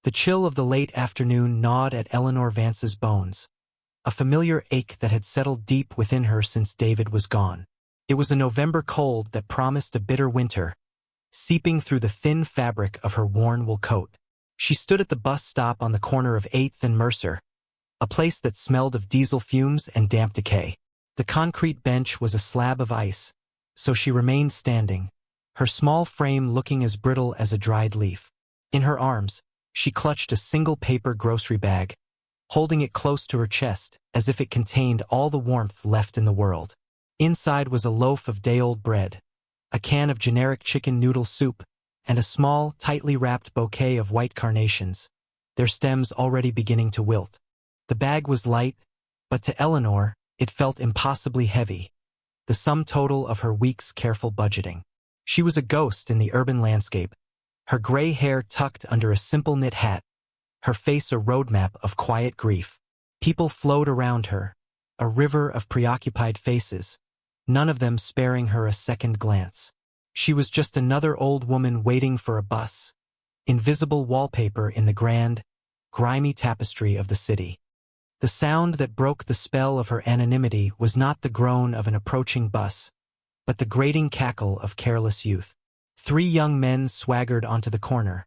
The chill of the late afternoon gnawed at Eleanor Vance's bones, a familiar ache that had settled deep within her since David was gone. It was a November cold that promised a bitter winter, seeping through the thin fabric of her worn wool coat. She stood at the bus stop on the corner of 8th and Mercer, a place that smelled of diesel fumes and damp decay. The concrete bench was a slab of ice, so she remained standing, her small frame looking as brittle as a dried leaf. In her arms, she clutched a single paper grocery bag, holding it close to her chest as if it contained all the warmth left in the world. Inside was a loaf of day-old bread, a can of generic chicken noodle soup, and a small, tightly wrapped bouquet of white carnations, their stems already beginning to wilt. The bag was light, but to Eleanor, it felt impossibly heavy, the sum total of her week's careful budgeting. She was a ghost in the urban landscape, her gray hair tucked under a simple knit hat, her face a roadmap of quiet grief. People flowed around her, a river of preoccupied faces, none of them sparing her a second glance. She was just another old woman waiting for a bus, invisible wallpaper in the grand, grimy tapestry of the city. The sound that broke the spell of her anonymity was not the groan of an approaching bus, but the grating cackle of careless youth. 3 young men swaggered onto the corner,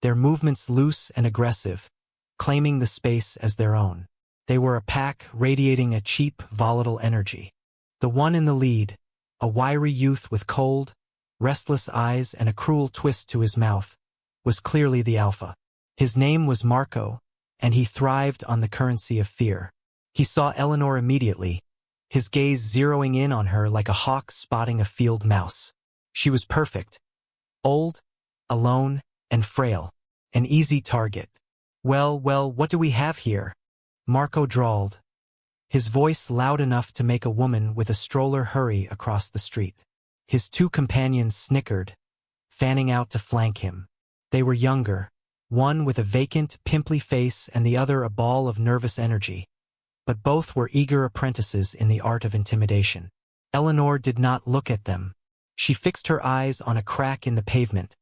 their movements loose and aggressive, claiming the space as their own. They were a pack radiating a cheap, volatile energy. The one in the lead, a wiry youth with cold, restless eyes and a cruel twist to his mouth, was clearly the alpha. His name was Marco, and he thrived on the currency of fear. He saw Eleanor immediately, his gaze zeroing in on her like a hawk spotting a field mouse. She was perfect. Old, alone, and frail. An easy target. Well, what do we have here? Marco drawled, his voice loud enough to make a woman with a stroller hurry across the street. His 2 companions snickered, fanning out to flank him. They were younger, one with a vacant, pimply face and the other a ball of nervous energy, but both were eager apprentices in the art of intimidation. Eleanor did not look at them. She fixed her eyes on a crack in the pavement,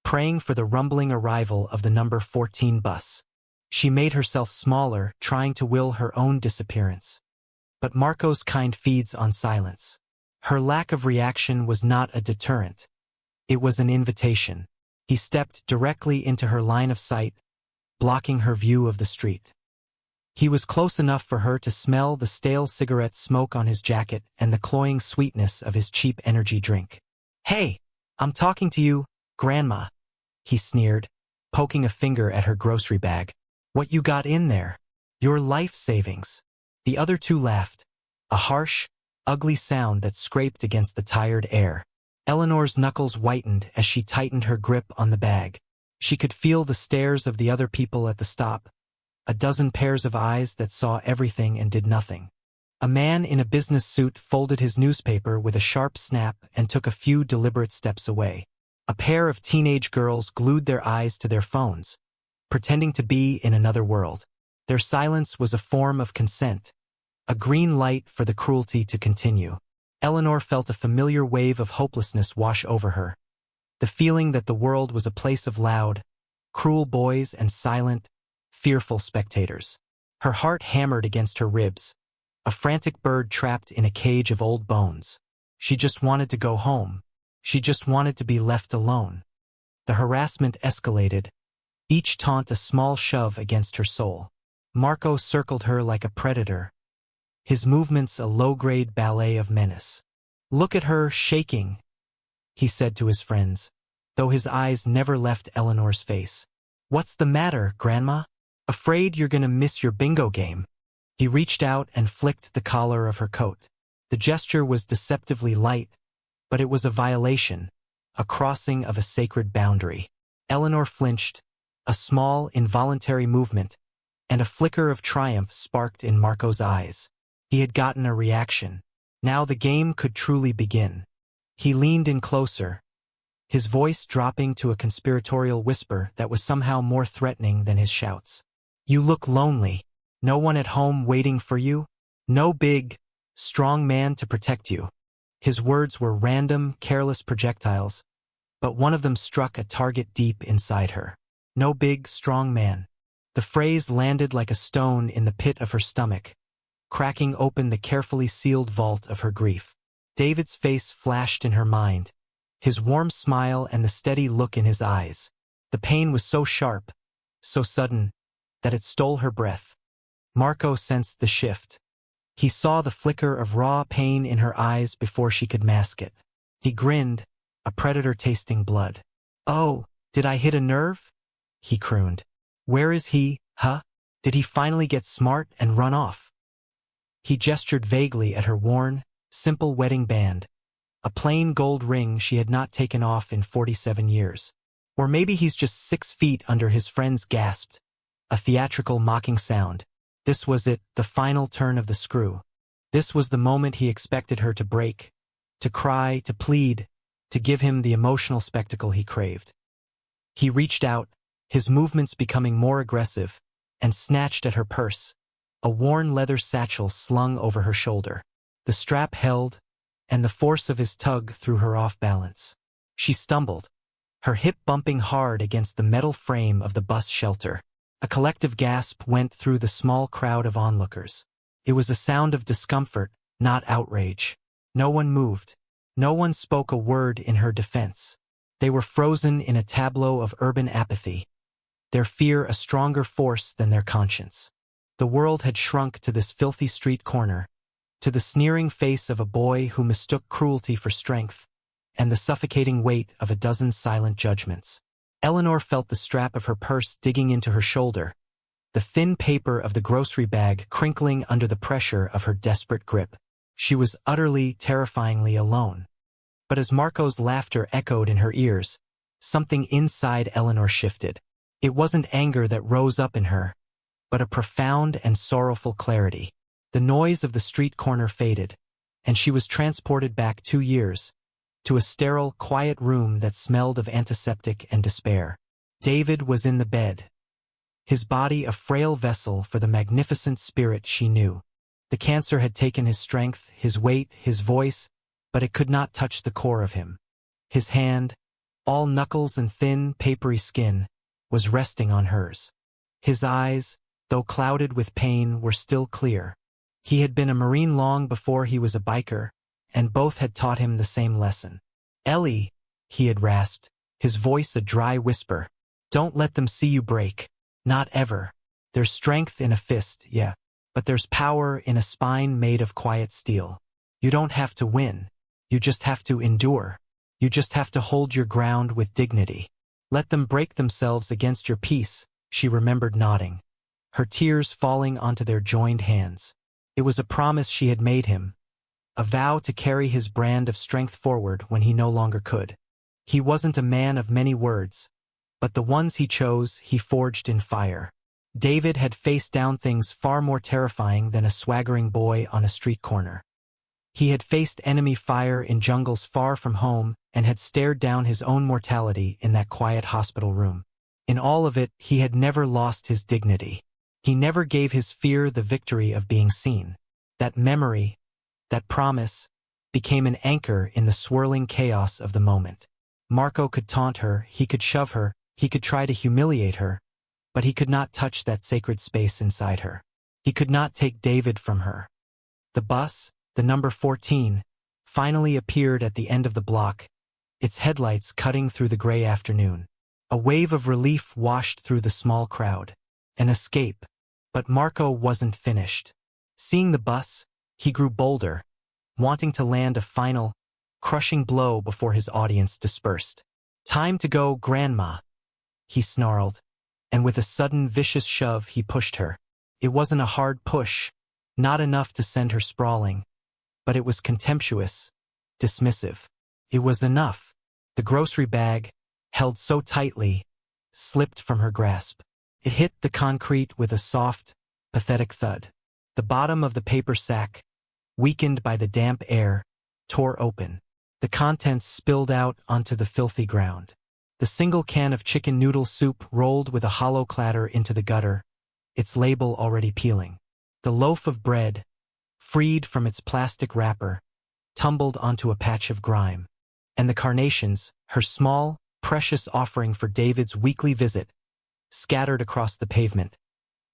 praying for the rumbling arrival of the number 14 bus. She made herself smaller, trying to will her own disappearance. But Marco's kind feeds on silence. Her lack of reaction was not a deterrent. It was an invitation. He stepped directly into her line of sight, blocking her view of the street. He was close enough for her to smell the stale cigarette smoke on his jacket and the cloying sweetness of his cheap energy drink. "Hey, I'm talking to you, Grandma," he sneered, poking a finger at her grocery bag. "What you got in there? Your life savings." The other 2 laughed, a harsh, ugly sound that scraped against the tired air. Eleanor's knuckles whitened as she tightened her grip on the bag. She could feel the stares of the other people at the stop, a dozen pairs of eyes that saw everything and did nothing. A man in a business suit folded his newspaper with a sharp snap and took a few deliberate steps away. A pair of teenage girls glued their eyes to their phones, pretending to be in another world. Their silence was a form of consent, a green light for the cruelty to continue. Eleanor felt a familiar wave of hopelessness wash over her, the feeling that the world was a place of loud, cruel boys and silent, fearful spectators. Her heart hammered against her ribs, a frantic bird trapped in a cage of old bones. She just wanted to go home. She just wanted to be left alone. The harassment escalated, each taunt a small shove against her soul. Marco circled her like a predator, his movements a low-grade ballet of menace. "Look at her shaking," he said to his friends, though his eyes never left Eleanor's face. "What's the matter, Grandma? Afraid you're gonna miss your bingo game?" He reached out and flicked the collar of her coat. The gesture was deceptively light, but it was a violation, a crossing of a sacred boundary. Eleanor flinched, a small, involuntary movement, and a flicker of triumph sparked in Marco's eyes. He had gotten a reaction. Now the game could truly begin. He leaned in closer, his voice dropping to a conspiratorial whisper that was somehow more threatening than his shouts. "You look lonely. No one at home waiting for you? No big, strong man to protect you." His words were random, careless projectiles, but one of them struck a target deep inside her. No big, strong man. The phrase landed like a stone in the pit of her stomach, cracking open the carefully sealed vault of her grief. David's face flashed in her mind, his warm smile and the steady look in his eyes. The pain was so sharp, so sudden, that it stole her breath. Marco sensed the shift. He saw the flicker of raw pain in her eyes before she could mask it. He grinned, a predator tasting blood. "Oh, did I hit a nerve?" he crooned. "Where is he, huh? Did he finally get smart and run off?" He gestured vaguely at her worn, simple wedding band, a plain gold ring she had not taken off in 47 years. "Or maybe he's just 6 feet under," his friends gasped, a theatrical mocking sound. This was it, the final turn of the screw. This was the moment he expected her to break, to cry, to plead, to give him the emotional spectacle he craved. He reached out, his movements becoming more aggressive, and snatched at her purse, a worn leather satchel slung over her shoulder. The strap held, and the force of his tug threw her off balance. She stumbled, her hip bumping hard against the metal frame of the bus shelter. A collective gasp went through the small crowd of onlookers. It was a sound of discomfort, not outrage. No one moved. No one spoke a word in her defense. They were frozen in a tableau of urban apathy, their fear a stronger force than their conscience. The world had shrunk to this filthy street corner, to the sneering face of a boy who mistook cruelty for strength, and the suffocating weight of a dozen silent judgments. Eleanor felt the strap of her purse digging into her shoulder, the thin paper of the grocery bag crinkling under the pressure of her desperate grip. She was utterly, terrifyingly alone. But as Marco's laughter echoed in her ears, something inside Eleanor shifted. It wasn't anger that rose up in her, but a profound and sorrowful clarity. The noise of the street corner faded, and she was transported back 2 years, to a sterile, quiet room that smelled of antiseptic and despair. David was in the bed, his body a frail vessel for the magnificent spirit she knew. The cancer had taken his strength, his weight, his voice, but it could not touch the core of him. His hand, all knuckles and thin, papery skin, was resting on hers. His eyes, though clouded with pain, were still clear. He had been a Marine long before he was a biker, and both had taught him the same lesson. "Ellie," he had rasped, his voice a dry whisper, "don't let them see you break. Not ever. There's strength in a fist, yeah, but there's power in a spine made of quiet steel. You don't have to win. You just have to endure. You just have to hold your ground with dignity. Let them break themselves against your peace," she remembered nodding, her tears falling onto their joined hands. It was a promise she had made him, a vow to carry his brand of strength forward when he no longer could. He wasn't a man of many words, but the ones he chose he forged in fire. David had faced down things far more terrifying than a swaggering boy on a street corner. He had faced enemy fire in jungles far from home and had stared down his own mortality in that quiet hospital room. In all of it, he had never lost his dignity. He never gave his fear the victory of being seen. That memory, that promise, became an anchor in the swirling chaos of the moment. Marco could taunt her, he could shove her, he could try to humiliate her, but he could not touch that sacred space inside her. He could not take David from her. The bus, the number 14, finally appeared at the end of the block, its headlights cutting through the gray afternoon. A wave of relief washed through the small crowd. An escape. But Marco wasn't finished. Seeing the bus, he grew bolder, wanting to land a final, crushing blow before his audience dispersed. "Time to go, Grandma," he snarled, and with a sudden vicious shove he pushed her. It wasn't a hard push, not enough to send her sprawling, but it was contemptuous, dismissive. It was enough. The grocery bag, held so tightly, slipped from her grasp. It hit the concrete with a soft, pathetic thud. The bottom of the paper sack, weakened by the damp air, tore open. The contents spilled out onto the filthy ground. The single can of chicken noodle soup rolled with a hollow clatter into the gutter, its label already peeling. The loaf of bread, freed from its plastic wrapper, tumbled onto a patch of grime. And the carnations, her small, precious offering for David's weekly visit, scattered across the pavement,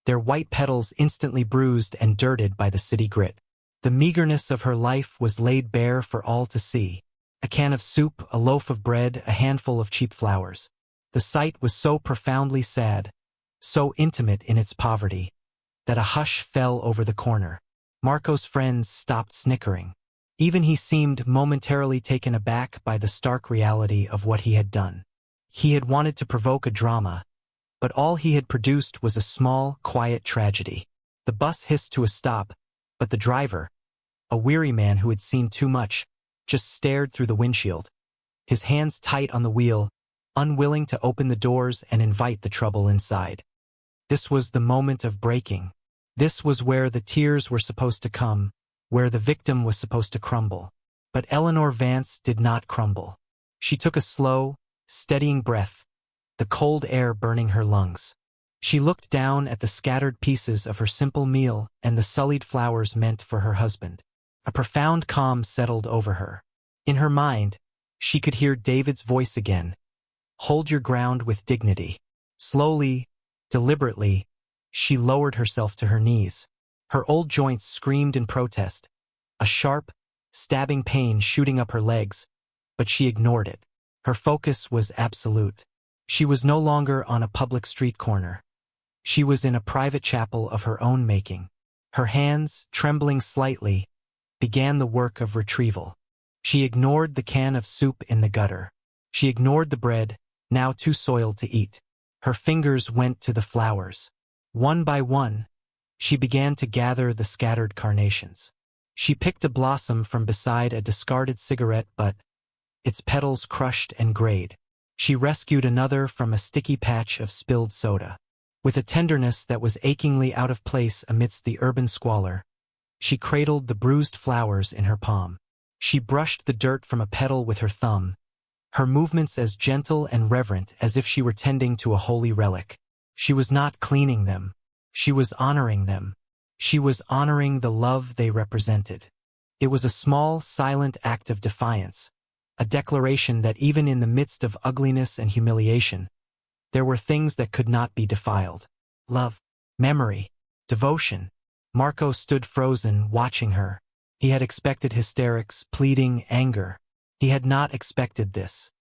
their white petals instantly bruised and dirted by the city grit. The meagerness of her life was laid bare for all to see. A can of soup, a loaf of bread, a handful of cheap flowers. The sight was so profoundly sad, so intimate in its poverty, that a hush fell over the corner. Marco's friends stopped snickering. Even he seemed momentarily taken aback by the stark reality of what he had done. He had wanted to provoke a drama, but all he had produced was a small, quiet tragedy. The bus hissed to a stop, but the driver, a weary man who had seen too much, just stared through the windshield, his hands tight on the wheel, unwilling to open the doors and invite the trouble inside. This was the moment of breaking. This was where the tears were supposed to come, where the victim was supposed to crumble. But Eleanor Vance did not crumble. She took a slow, steadying breath, the cold air burning her lungs. She looked down at the scattered pieces of her simple meal and the sullied flowers meant for her husband. A profound calm settled over her. In her mind, she could hear David's voice again. Hold your ground with dignity. Slowly, deliberately, she lowered herself to her knees. Her old joints screamed in protest, a sharp, stabbing pain shooting up her legs, but she ignored it. Her focus was absolute. She was no longer on a public street corner. She was in a private chapel of her own making. Her hands, trembling slightly, began the work of retrieval. She ignored the can of soup in the gutter. She ignored the bread, now too soiled to eat. Her fingers went to the flowers. One by one, she began to gather the scattered carnations. She picked a blossom from beside a discarded cigarette butt, its petals crushed and grayed. She rescued another from a sticky patch of spilled soda. With a tenderness that was achingly out of place amidst the urban squalor, she cradled the bruised flowers in her palm. She brushed the dirt from a petal with her thumb, her movements as gentle and reverent as if she were tending to a holy relic. She was not cleaning them. She was honoring them. She was honoring the love they represented. It was a small, silent act of defiance, a declaration that even in the midst of ugliness and humiliation, there were things that could not be defiled. Love, memory, devotion. Marco stood frozen, watching her. He had expected hysterics, pleading, anger. He had not expected this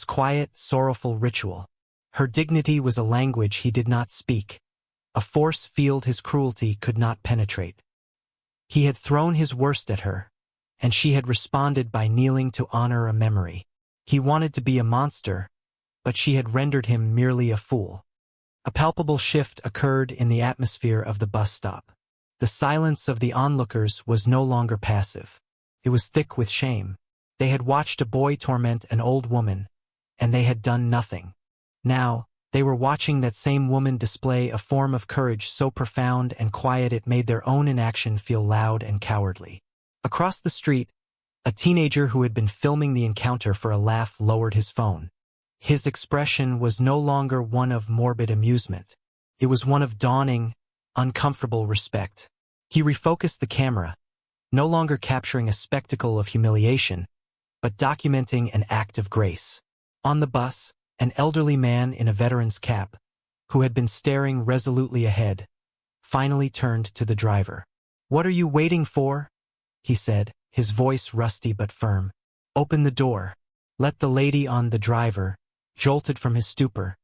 quiet, sorrowful ritual. Her dignity was a language he did not speak, a force field his cruelty could not penetrate. He had thrown his worst at her, and she had responded by kneeling to honor a memory. He wanted to be a monster, but she had rendered him merely a fool. A palpable shift occurred in the atmosphere of the bus stop. The silence of the onlookers was no longer passive. It was thick with shame. They had watched a boy torment an old woman, and they had done nothing. Now, they were watching that same woman display a form of courage so profound and quiet it made their own inaction feel loud and cowardly. Across the street, a teenager who had been filming the encounter for a laugh lowered his phone. His expression was no longer one of morbid amusement. It was one of dawning, uncomfortable respect. He refocused the camera, no longer capturing a spectacle of humiliation, but documenting an act of grace. On the bus, an elderly man in a veteran's cap, who had been staring resolutely ahead, finally turned to the driver. "What are you waiting for?" he said, his voice rusty but firm. "Open the door." Let the lady on. The driver, jolted from his stupor,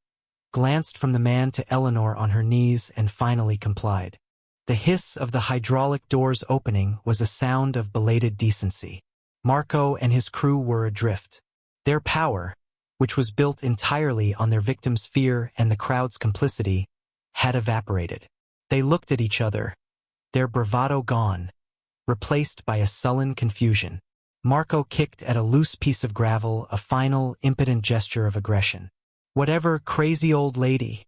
glanced from the man to Eleanor on her knees and finally complied. The hiss of the hydraulic doors opening was a sound of belated decency. Marco and his crew were adrift. Their power, which was built entirely on their victim's fear and the crowd's complicity, had evaporated. They looked at each other, their bravado gone, replaced by a sullen confusion. Marco kicked at a loose piece of gravel, a final, impotent gesture of aggression. "Whatever, crazy old lady,"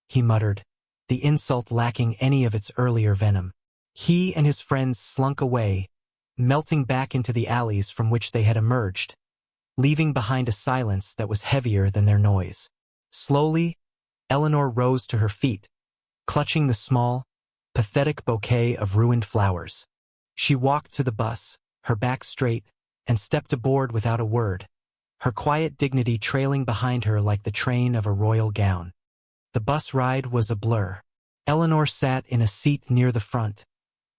he muttered, the insult lacking any of its earlier venom. He and his friends slunk away, melting back into the alleys from which they had emerged, leaving behind a silence that was heavier than their noise. Slowly, Eleanor rose to her feet, clutching the small, pathetic bouquet of ruined flowers. She walked to the bus, her back straight, and stepped aboard without a word, her quiet dignity trailing behind her like the train of a royal gown. The bus ride was a blur. Eleanor sat in a seat near the front,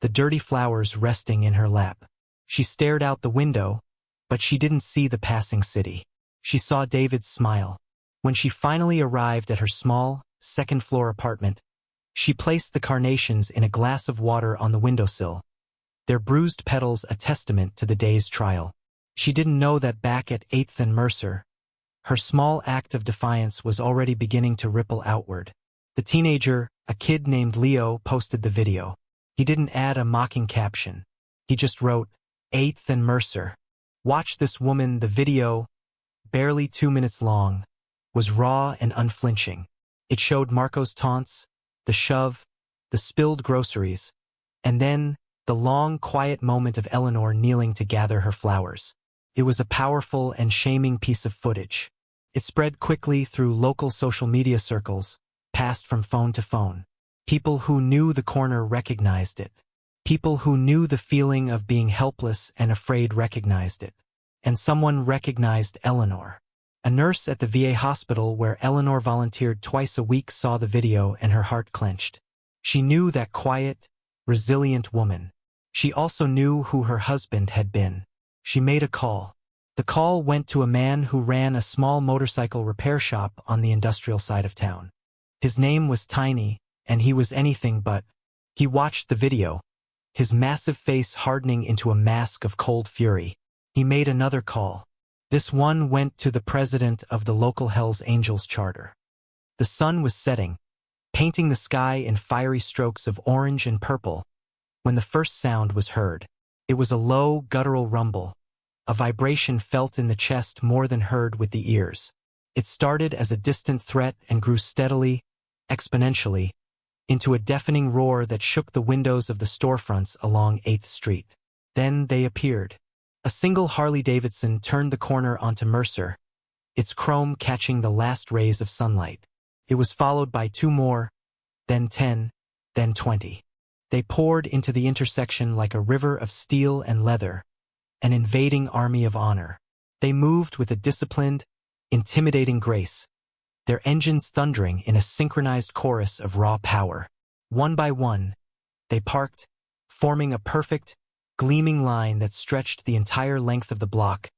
the dirty flowers resting in her lap. She stared out the window, but she didn't see the passing city. She saw David's smile. When she finally arrived at her small, second-floor apartment, she placed the carnations in a glass of water on the windowsill, their bruised petals a testament to the day's trial. She didn't know that back at 8th and Mercer, her small act of defiance was already beginning to ripple outward. The teenager, a kid named Leo, posted the video. He didn't add a mocking caption. He just wrote, 8th and Mercer. Watch this woman. The video, barely 2 minutes long, was raw and unflinching. It showed Marco's taunts, the shove, the spilled groceries, and then the long, quiet moment of Eleanor kneeling to gather her flowers. It was a powerful and shaming piece of footage. It spread quickly through local social media circles, passed from phone to phone. People who knew the corner recognized it. People who knew the feeling of being helpless and afraid recognized it. And someone recognized Eleanor. A nurse at the VA hospital where Eleanor volunteered twice a week saw the video and her heart clenched. She knew that quiet, resilient woman. She also knew who her husband had been. She made a call. The call went to a man who ran a small motorcycle repair shop on the industrial side of town. His name was Tiny, and he was anything but. He watched the video, his massive face hardening into a mask of cold fury. He made another call. This one went to the president of the local Hells Angels charter. The sun was setting, painting the sky in fiery strokes of orange and purple, when the first sound was heard. It was a low, guttural rumble, a vibration felt in the chest more than heard with the ears. It started as a distant threat and grew steadily, exponentially, into a deafening roar that shook the windows of the storefronts along 8th Street. Then they appeared. A single Harley-Davidson turned the corner onto Mercer, its chrome catching the last rays of sunlight. It was followed by 2 more, then 10, then 20. They poured into the intersection like a river of steel and leather, an invading army of honor. They moved with a disciplined, intimidating grace, their engines thundering in a synchronized chorus of raw power. One by one, they parked, forming a perfect, gleaming line that stretched the entire length of the block,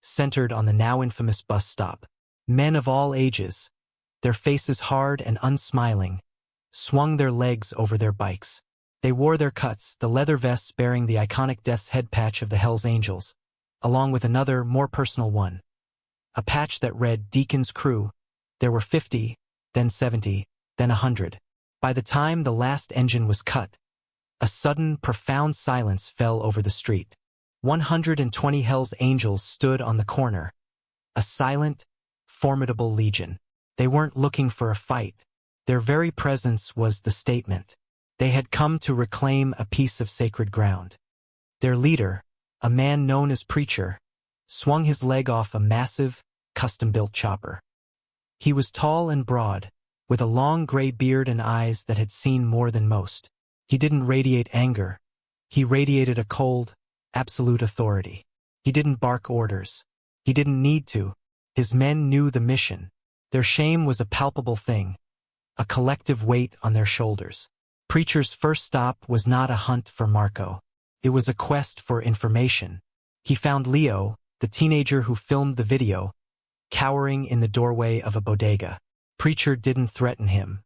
centered on the now infamous bus stop. Men of all ages, their faces hard and unsmiling, swung their legs over their bikes. They wore their cuts, the leather vests bearing the iconic Death's Head patch of the Hells Angels, along with another, more personal one. A patch that read Deacon's Crew. There were 50, then 70, then 100. By the time the last engine was cut, a sudden, profound silence fell over the street. 120 Hells Angels stood on the corner, a silent, formidable legion. They weren't looking for a fight. Their very presence was the statement. They had come to reclaim a piece of sacred ground. Their leader, a man known as Preacher, swung his leg off a massive, custom-built chopper. He was tall and broad, with a long gray beard and eyes that had seen more than most. He didn't radiate anger. He radiated a cold, absolute authority. He didn't bark orders. He didn't need to. His men knew the mission. Their shame was a palpable thing, a collective weight on their shoulders. Preacher's first stop was not a hunt for Marco. It was a quest for information. He found Leo, the teenager who filmed the video, cowering in the doorway of a bodega. Preacher didn't threaten him.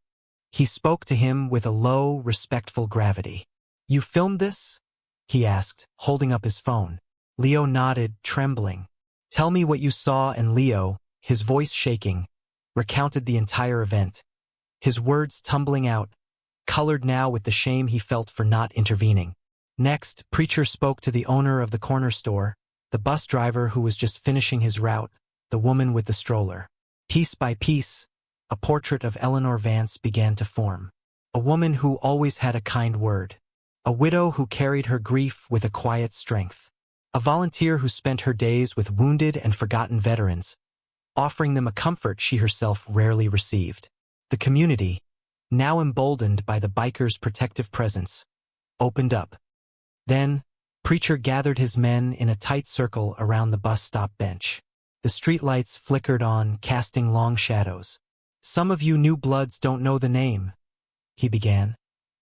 He spoke to him with a low, respectful gravity. "You filmed this?" he asked, holding up his phone. Leo nodded, trembling. "Tell me what you saw," and Leo, his voice shaking, recounted the entire event. His words tumbling out, colored now with the shame he felt for not intervening. Next, Preacher spoke to the owner of the corner store, the bus driver who was just finishing his route, the woman with the stroller. Piece by piece, a portrait of Eleanor Vance began to form. A woman who always had a kind word. A widow who carried her grief with a quiet strength. A volunteer who spent her days with wounded and forgotten veterans, offering them a comfort she herself rarely received. The community, now emboldened by the bikers' protective presence, opened up. Then, Preacher gathered his men in a tight circle around the bus stop bench. The streetlights flickered on, casting long shadows. "Some of you new bloods don't know the name," he began,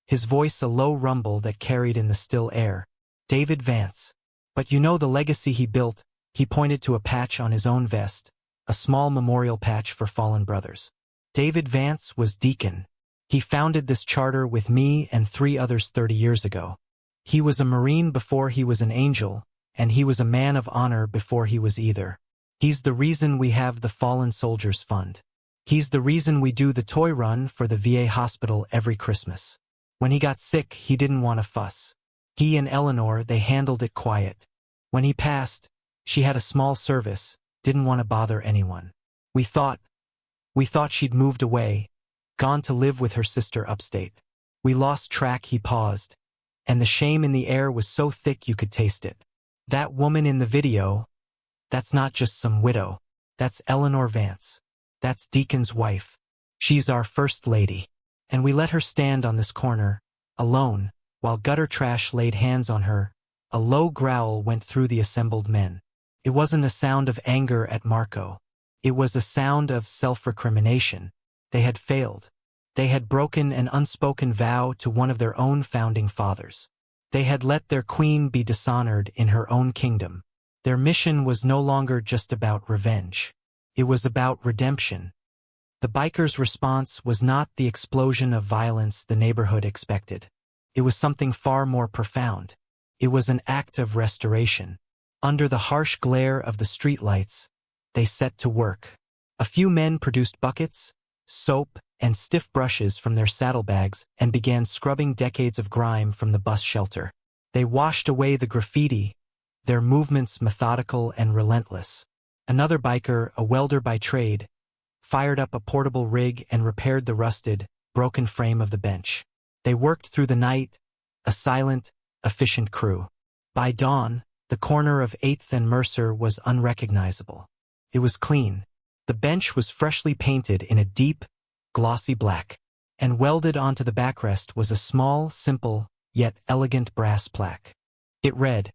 his voice a low rumble that carried in the still air. "David Vance. But you know the legacy he built." He pointed to a patch on his own vest, a small memorial patch for fallen brothers. David Vance was deacon. He founded this charter with me and 3 others 30 years ago. He was a Marine before he was an angel, and he was a man of honor before he was either. He's the reason we have the Fallen Soldiers Fund. He's the reason we do the toy run for the VA hospital every Christmas. When he got sick, he didn't want to fuss. He and Eleanor, they handled it quiet. When he passed, she had a small service, didn't want to bother anyone. We thought she'd moved away, gone to live with her sister upstate. We lost track. He paused, and the shame in the air was so thick you could taste it. That woman in the video, that's not just some widow. That's Eleanor Vance. That's Deacon's wife. She's our first lady. And we let her stand on this corner, alone, while gutter trash laid hands on her. A low growl went through the assembled men. It wasn't a sound of anger at Marco. It was a sound of self-recrimination. They had failed. They had broken an unspoken vow to one of their own founding fathers. They had let their queen be dishonored in her own kingdom. Their mission was no longer just about revenge. It was about redemption. The bikers' response was not the explosion of violence the neighborhood expected. It was something far more profound. It was an act of restoration. Under the harsh glare of the streetlights, they set to work. A few men produced buckets, soap, and stiff brushes from their saddlebags and began scrubbing decades of grime from the bus shelter. They washed away the graffiti, their movements methodical and relentless. Another biker, a welder by trade, fired up a portable rig and repaired the rusted, broken frame of the bench. They worked through the night, a silent, efficient crew. By dawn, the corner of 8th and Mercer was unrecognizable. It was clean. The bench was freshly painted in a deep, glossy black, and welded onto the backrest was a small, simple, yet elegant brass plaque. It read,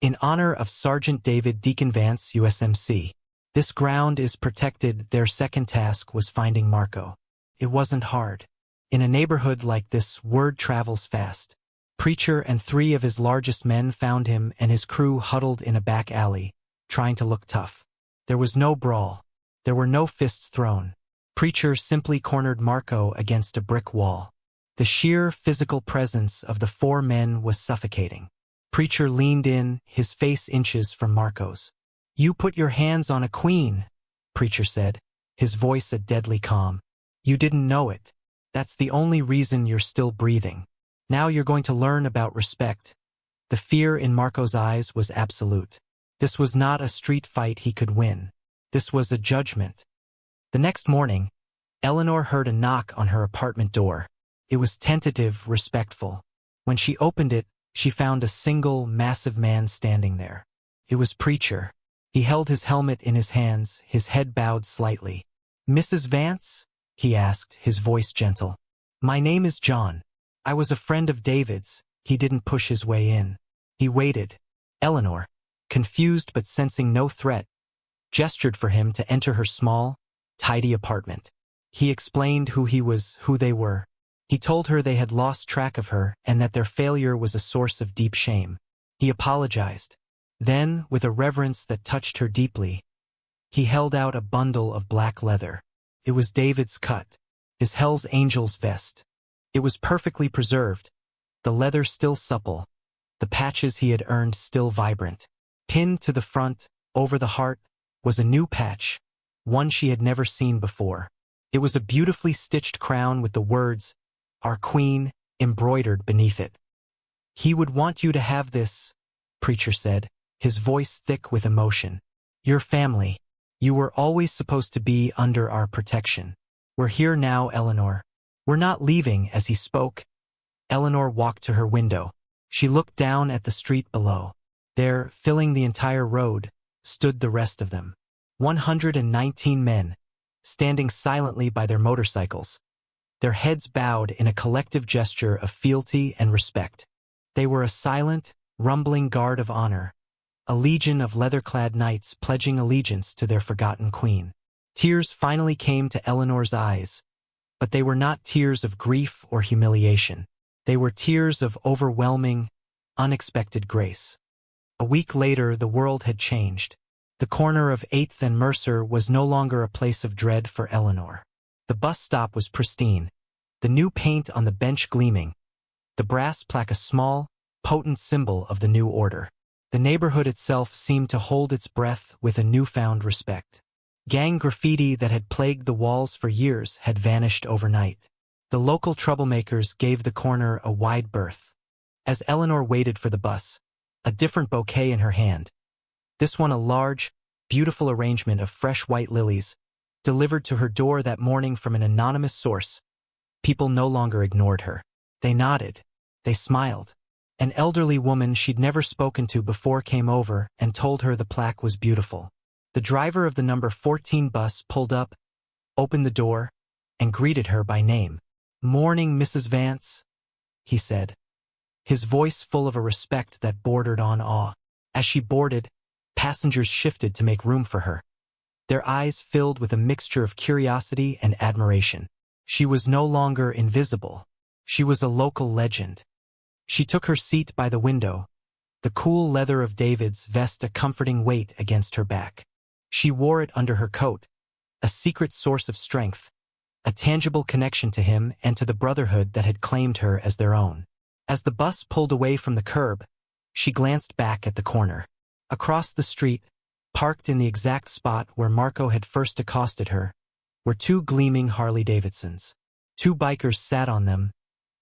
"In honor of Sergeant David Deacon Vance, USMC. This ground is protected." Their second task was finding Marco. It wasn't hard. In a neighborhood like this, word travels fast. Preacher and 3 of his largest men found him and his crew huddled in a back alley, trying to look tough. There was no brawl. There were no fists thrown. Preacher simply cornered Marco against a brick wall. The sheer physical presence of the 4 men was suffocating. Preacher leaned in, his face inches from Marco's. "You put your hands on a queen," Preacher said, his voice a deadly calm. "You didn't know it. That's the only reason you're still breathing. Now you're going to learn about respect." The fear in Marco's eyes was absolute. This was not a street fight he could win. This was a judgment. The next morning, Eleanor heard a knock on her apartment door. It was tentative, respectful. When she opened it, she found a single, massive man standing there. It was Preacher. He held his helmet in his hands, his head bowed slightly. "Mrs. Vance?" he asked, his voice gentle. "My name is John. I was a friend of David's." He didn't push his way in. He waited. Eleanor, confused but sensing no threat, gestured for him to enter her small, tidy apartment. He explained who he was, who they were. He told her they had lost track of her and that their failure was a source of deep shame. He apologized. Then, with a reverence that touched her deeply, he held out a bundle of black leather. It was David's cut, his Hell's Angels vest. It was perfectly preserved, the leather still supple, the patches he had earned still vibrant. Pinned to the front, over the heart, was a new patch, one she had never seen before. It was a beautifully stitched crown with the words, "Our Queen," embroidered beneath it. "He would want you to have this," Preacher said, his voice thick with emotion. "Your family. You were always supposed to be under our protection. We're here now, Eleanor. We're not leaving." As he spoke, Eleanor walked to her window. She looked down at the street below. There, filling the entire road, stood the rest of them. 119 men, standing silently by their motorcycles, their heads bowed in a collective gesture of fealty and respect. They were a silent, rumbling guard of honor, a legion of leather-clad knights pledging allegiance to their forgotten queen. Tears finally came to Eleanor's eyes, but they were not tears of grief or humiliation. They were tears of overwhelming, unexpected grace. A week later, the world had changed. The corner of 8th and Mercer was no longer a place of dread for Eleanor. The bus stop was pristine, the new paint on the bench gleaming, the brass plaque a small, potent symbol of the new order. The neighborhood itself seemed to hold its breath with a newfound respect. Gang graffiti that had plagued the walls for years had vanished overnight. The local troublemakers gave the corner a wide berth. As Eleanor waited for the bus, a different bouquet in her hand, this one a large, beautiful arrangement of fresh white lilies, delivered to her door that morning from an anonymous source, people no longer ignored her. They nodded. They smiled. An elderly woman she'd never spoken to before came over and told her the plaque was beautiful. The driver of the number 14 bus pulled up, opened the door, and greeted her by name. "Morning, Mrs. Vance," he said, his voice full of a respect that bordered on awe. As she boarded, passengers shifted to make room for her. Their eyes filled with a mixture of curiosity and admiration. She was no longer invisible. She was a local legend. She took her seat by the window, the cool leather of David's vest a comforting weight against her back. She wore it under her coat, a secret source of strength, a tangible connection to him and to the brotherhood that had claimed her as their own. As the bus pulled away from the curb, she glanced back at the corner. Across the street, parked in the exact spot where Marco had first accosted her, were two gleaming Harley-Davidsons. Two bikers sat on them,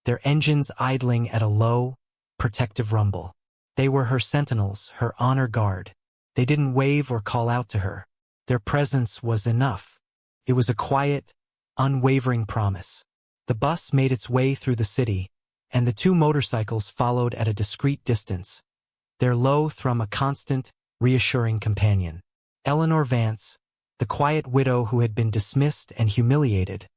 their engines idling at a low, protective rumble. They were her sentinels, her honor guard. They didn't wave or call out to her. Their presence was enough. It was a quiet, unwavering promise. The bus made its way through the city, and the two motorcycles followed at a discreet distance, their low thrum a constant, reassuring companion. Eleanor Vance, the quiet widow who had been dismissed and humiliated,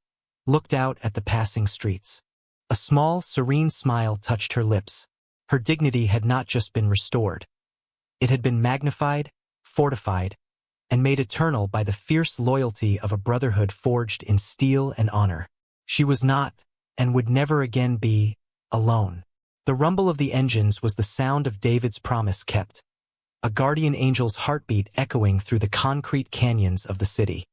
looked out at the passing streets. A small, serene smile touched her lips. Her dignity had not just been restored. It had been magnified, fortified, and made eternal by the fierce loyalty of a brotherhood forged in steel and honor. She was not, and would never again be, alone. The rumble of the engines was the sound of David's promise kept, a guardian angel's heartbeat echoing through the concrete canyons of the city.